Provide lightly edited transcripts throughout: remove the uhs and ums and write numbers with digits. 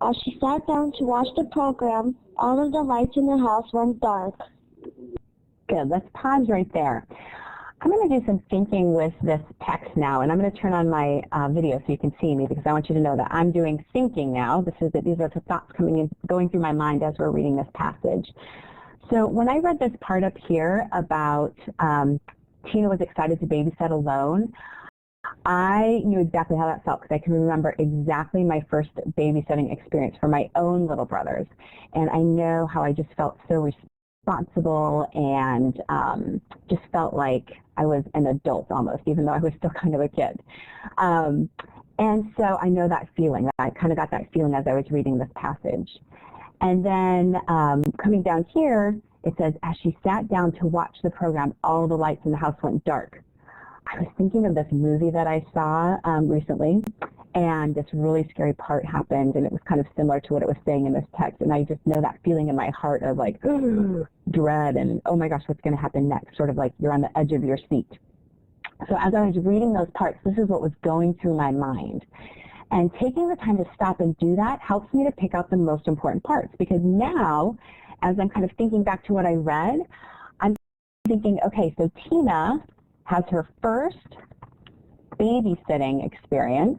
As she sat down to watch the program, all of the lights in the house went dark. Good. Let's pause right there. I'm going to do some thinking with this text now, and I'm going to turn on my video so you can see me, because I want you to know that I'm doing thinking now. These are the thoughts going through my mind as we're reading this passage. So when I read this part up here about Tina was excited to babysit alone, I knew exactly how that felt, because I can remember exactly my first babysitting experience for my own little brothers. And I know how I just felt so responsible and just felt like I was an adult almost, even though I was still kind of a kid. And so I know that feeling. I kind of got that feeling as I was reading this passage. And then coming down here, it says, as she sat down to watch the program, all the lights in the house went dark. I was thinking of this movie that I saw recently, and this really scary part happened, and it was kind of similar to what it was saying in this text. And I just know that feeling in my heart of like dread and, oh my gosh, what's going to happen next? Sort of like you're on the edge of your seat. So as I was reading those parts, this is what was going through my mind. And taking the time to stop and do that helps me to pick out the most important parts, because now, as I'm kind of thinking back to what I read, I'm thinking, okay, so Tina has her first babysitting experience,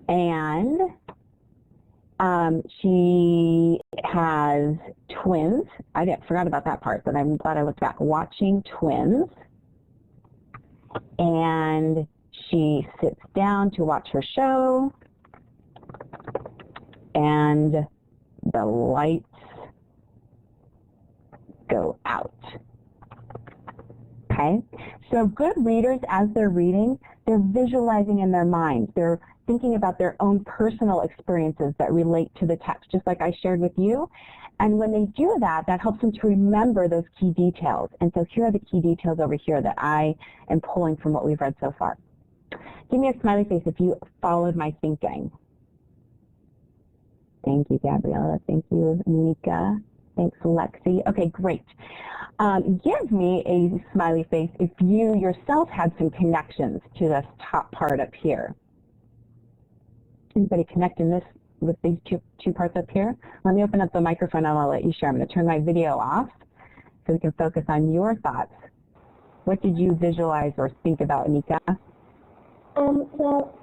and she has twins. I forgot about that part, but I'm glad I looked back. Watching twins, and she sits down to watch her show, and the lights go out. Okay, so good readers, as they're reading, they're visualizing in their minds. They're thinking about their own personal experiences that relate to the text, just like I shared with you. And when they do that, that helps them to remember those key details. And so here are the key details over here that I am pulling from what we've read so far. Give me a smiley face if you followed my thinking. Thank you, Gabriella. Thank you, Nika. Thanks, Lexi. Okay, great. Give me a smiley face if you yourself had some connections to this top part up here. Anybody connecting this with these two parts up here? Let me open up the microphone and I'll let you share. I'm going to turn my video off so we can focus on your thoughts. What did you visualize or think about, Nika? Well,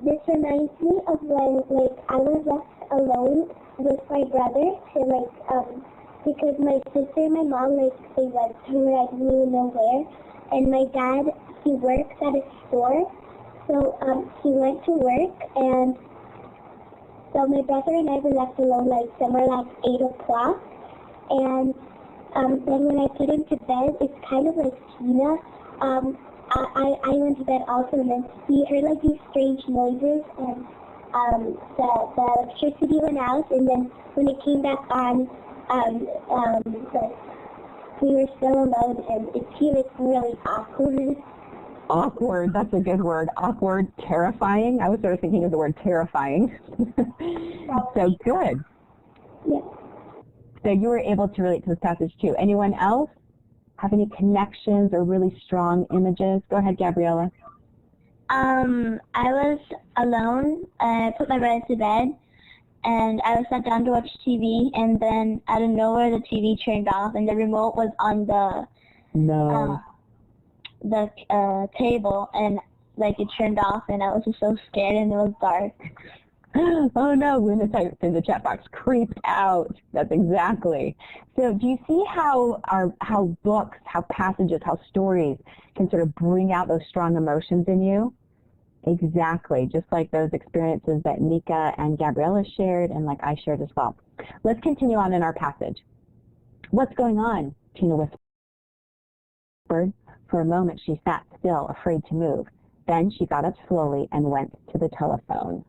this reminds me of when, I was left alone with my brother to, because my sister and my mom, they went somewhere I didn't even know where, and my dad, he works at a store, so he went to work, and so my brother and I were left alone, somewhere 8 o'clock, and then when I put him to bed, it's kind of like Tina. I went to bed also, and then we heard these strange noises, and the electricity went out, and then when it came back on, we were still alone, and it was really awkward. Awkward, that's a good word. Awkward, terrifying. I was sort of thinking of the word terrifying. So good. Yeah. So you were able to relate to this passage too. Anyone else have any connections or really strong images? Go ahead, Gabriella. I was alone. I put my brother to bed, and I was sat down to watch TV, and then out of nowhere the TV turned off, and the remote was on the table, and it turned off, and I was just so scared, and it was dark. Oh no, we're in the chat box, creeped out. That's exactly. So do you see how books, how passages, how stories can sort of bring out those strong emotions in you? Exactly, just like those experiences that Nika and Gabriella shared and like I shared as well. Let's continue on in our passage. What's going on? Tina whispered. For a moment she sat still, afraid to move. Then she got up slowly and went to the telephone.